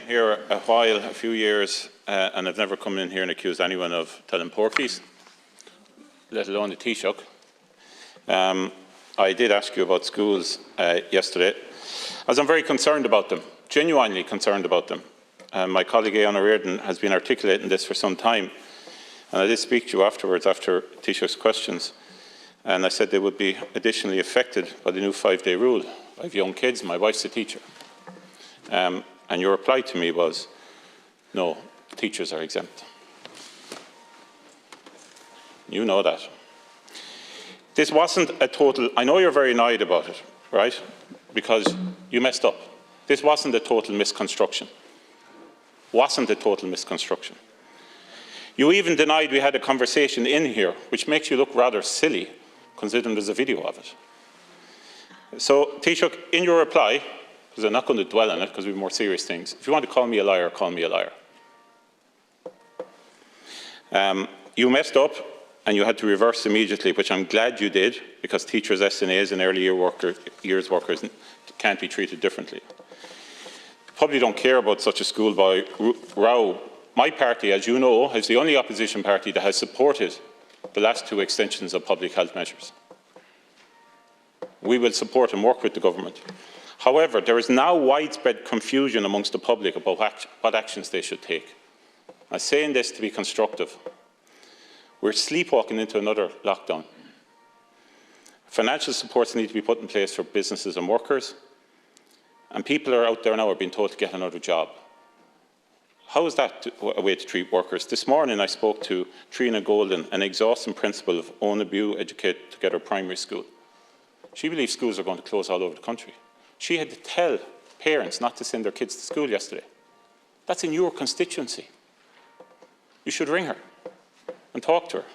here a while, a few years, and I've never come in here and accused anyone of telling porkies, let alone the Taoiseach. I did ask you about schools yesterday, as I'm very concerned about them, genuinely concerned about them. My colleague Aona Reardon has been articulating this for some time, and I did speak to you afterwards, after Taoiseach's questions, and I said they would be additionally affected by the new 5-day rule. I have young kids, my wife's a teacher. And your reply to me was, no, teachers are exempt. You know that. This wasn't a total, I know you're very annoyed about it, right? Because you messed up. This wasn't a total misconstruction. Wasn't a total misconstruction. You even denied we had a conversation in here, which makes you look rather silly, considering there's a video of it. So, Taoiseach, in your reply, because I'm not going to dwell on it because we have more serious things, if you want to call me a liar, call me a liar. You messed up and you had to reverse immediately, which I'm glad you did, because teachers, SNAs and early years workers can't be treated differently. You probably don't care about such a schoolboy row. My party, as you know, is the only opposition party that has supported the last 2 extensions of public health measures. We will support and work with the government. However, there is now widespread confusion amongst the public about what actions they should take. I'm saying this to be constructive. We're sleepwalking into another lockdown. Financial supports need to be put in place for businesses and workers, and people are out there now are being told to get another job. How is that a way to treat workers? This morning I spoke to Trina Golden, an exhausting principal of Onabu Educate Together Primary School. She believes schools are going to close all over the country. She had to tell parents not to send their kids to school yesterday. That's in your constituency. You should ring her and talk to her.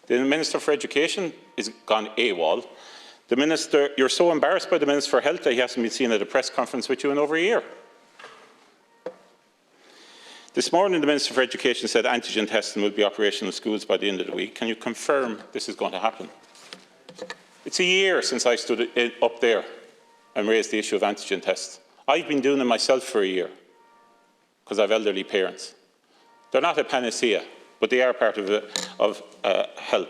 The Minister for Education is gone AWOL. The Minister, you're so embarrassed by the Minister for Health that he hasn't been seen at a press conference with you in over a year. This morning, the Minister for Education said antigen testing will be operational in schools by the end of the week. Can you confirm this is going to happen? It's a year since I stood up there and raised the issue of antigen tests. I've been doing them myself for a year because I have elderly parents. They're not a panacea, but they are part of help.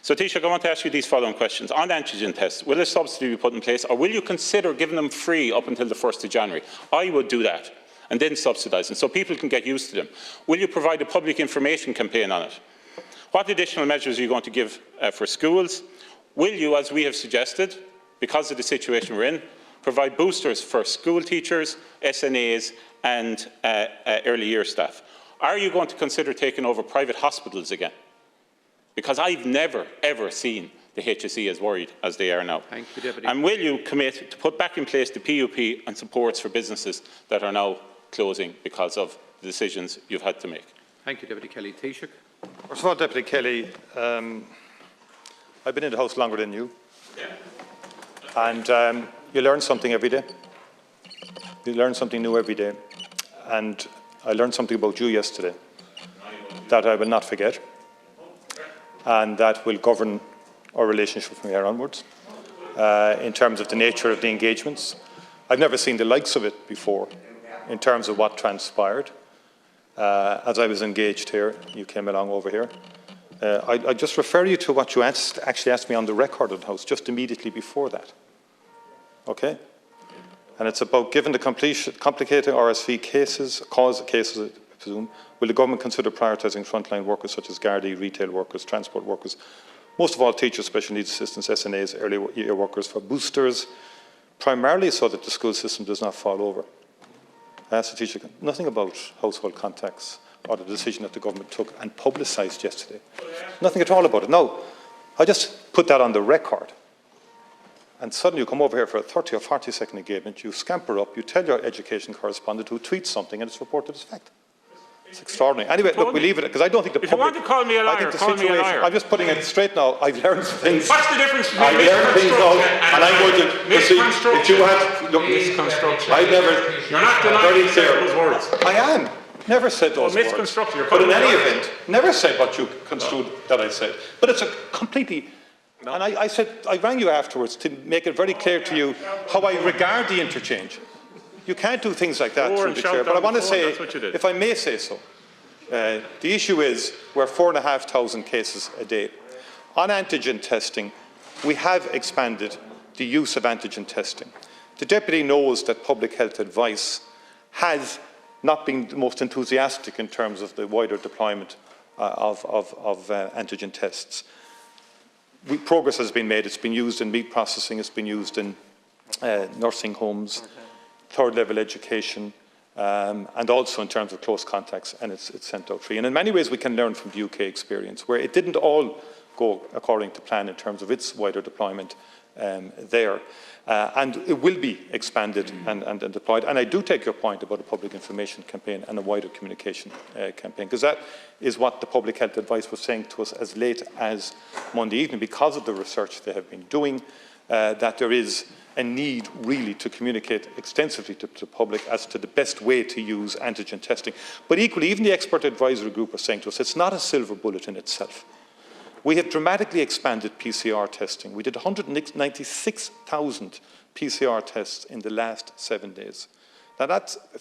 So, Taoiseach, I want to ask you these following questions. On antigen tests, will a subsidy be put in place, or will you consider giving them free up until the 1st of January? I would do that, and then subsidise them, so people can get used to them. Will you provide a public information campaign on it? What additional measures are you going to give for schools? Will you, as we have suggested, because of the situation we're in, provide boosters for school teachers, SNAs and early years staff? Are you going to consider taking over private hospitals again? Because I've never, ever seen the HSE as worried as they are now. Thank you, Deputy. And will you commit to put back in place the PUP and supports for businesses that are now closing because of the decisions you've had to make? Thank you, Deputy Kelly. Taoiseach. First of all, Deputy Kelly, I've been in the House longer than you. Yeah. And you learn something every day. You learn something new every day. And I learned something about you yesterday that I will not forget, and that will govern our relationship from here onwards in terms of the nature of the engagements. I've never seen the likes of it before in terms of what transpired. As I was engaged here, you came along over here. I just refer you to what you actually asked me on the record of the House just immediately before that. Okay? And it's about, given the complicated RSV cases, I presume, will the government consider prioritising frontline workers such as Gardaí, retail workers, transport workers, most of all teachers, special needs assistants, SNAs, early year workers for boosters, primarily so that the school system does not fall over? I asked the teacher nothing about household contacts or the decision that the government took and publicised yesterday. Nothing at all about it. No, I just put that on the record. And suddenly you come over here for a 30 or 40-second engagement, you scamper up, you tell your education correspondent who tweets something and it's reported as fact. It's extraordinary. Anyway, look, we leave it, because I don't think the public... If you want to call me a liar, call me a liar. I'm just putting it straight now. I've learned things. What's the difference between I've learned things now, and I'm going to proceed. If you had... Look, misconstruction. I've never... You're not denying those words. I am. Never said those words. Misconstruction. But in any event, never said what you construed that I said. But it's a completely... No. And I said, I rang you afterwards to make it very clear to you how I regard the interchange. You can't do things like that, Roar through and the shout Chair. But I down want to the phone, say, that's what you did. if I may say so, the issue is we're 4,500 cases a day. On antigen testing, we have expanded the use of antigen testing. The Deputy knows that public health advice has not been the most enthusiastic in terms of the wider deployment of antigen tests. Progress has been made. It's been used in meat processing. It's been used in nursing homes, third-level education, and also in terms of close contacts, and it's sent out free. And in many ways, we can learn from the UK experience, where it didn't all go according to plan in terms of its wider deployment there. And it will be expanded and deployed. And I do take your point about a public information campaign and a wider communication campaign, because that is what the public health advice was saying to us as late as Monday evening, because of the research they have been doing, that there is a need really to communicate extensively to the public as to the best way to use antigen testing. But equally, even the expert advisory group are saying to us, it's not a silver bullet in itself. We have dramatically expanded PCR testing. We did 196,000 PCR tests in the last 7 days. Now that's a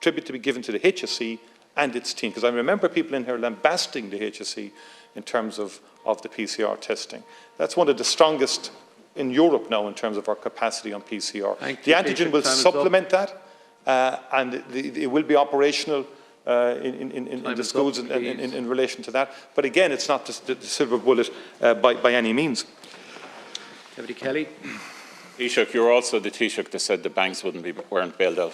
tribute to be given to the HSE and its team, because I remember people in here lambasting the HSE in terms of the PCR testing. That's one of the strongest in Europe now in terms of our capacity on PCR. The antigen will supplement that, and it will be operational in the schools in relation to that. But again, it's not the silver bullet by any means. Deputy Kelly. Taoiseach, you're also the Taoiseach that said the banks weren't bailed out.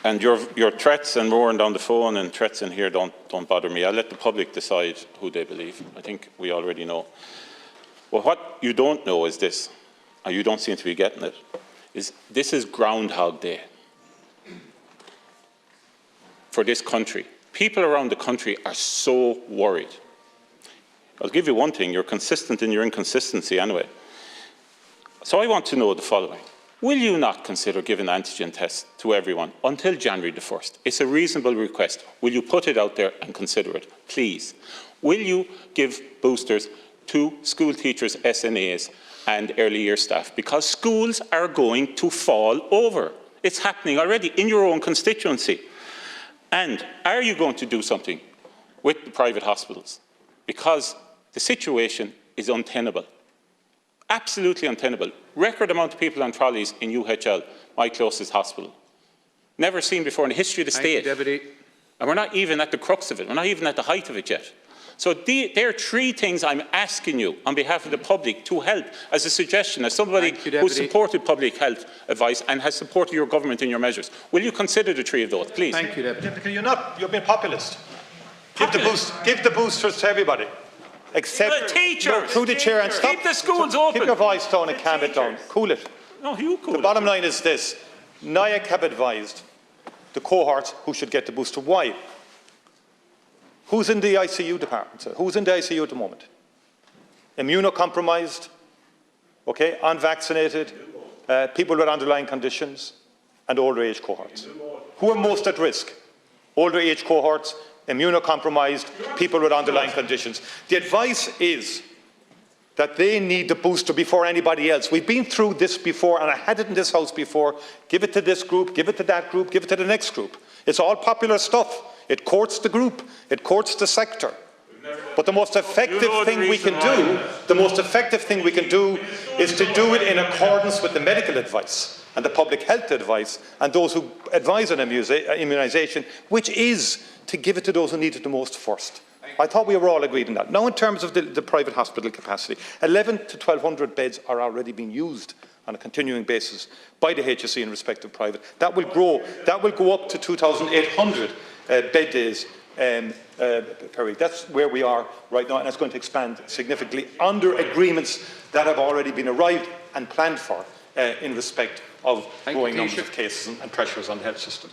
And your threats and roaring down the phone and threats in here don't bother me. I'll let the public decide who they believe. I think we already know. Well, what you don't know is this, and you don't seem to be getting it, is this is Groundhog Day for this country. People around the country are so worried. I'll give you one thing, you're consistent in your inconsistency anyway. So I want to know the following. Will you not consider giving antigen tests to everyone until January the 1st? It's a reasonable request. Will you put it out there and consider it, please? Will you give boosters to school teachers, SNAs and early year staff? Because schools are going to fall over. It's happening already in your own constituency. And are you going to do something with the private hospitals? Because the situation is untenable. Absolutely untenable. Record amount of people on trolleys in UHL, my closest hospital. Never seen before in the history of the state. Thank you, Deputy. And we're not even at the crux of it. We're not even at the height of it yet. So there are three things I'm asking you on behalf of the public to help as a suggestion, as somebody who supported public health advice and has supported your government in your measures. Will you consider the three of those, please? Thank you, Deputy. You're being populist. Give the boosters to everybody. Except the teachers. Through the chair and stop. Keep the schools open. Keep your voice down and calm it down. Cool it. No, you cool The bottom line is this. NIAC have advised the cohorts who should get the booster. Why? Who's in the ICU department, sir? Who's in the ICU at the moment? Immunocompromised, okay, unvaccinated, people with underlying conditions, and older age cohorts. Who are most at risk? Older age cohorts, immunocompromised, people with underlying conditions. The advice is that they need the booster before anybody else. We've been through this before, and I had it in this House before. Give it to this group, give it to that group, give it to the next group. It's all popular stuff. It courts the group, it courts the sector. But the most effective thing we can do, is to do it in accordance with the medical advice and the public health advice and those who advise on immunisation, which is to give it to those who need it the most first. I thought we were all agreed on that. Now, in terms of the private hospital capacity, 1,100 to 1,200 beds are already being used on a continuing basis by the HSE in respect of private. That will grow. That will go up to 2,800 bed days per week. That's where we are right now, and it's going to expand significantly under agreements that have already been arrived and planned for in respect of growing numbers of cases and pressures on the health system.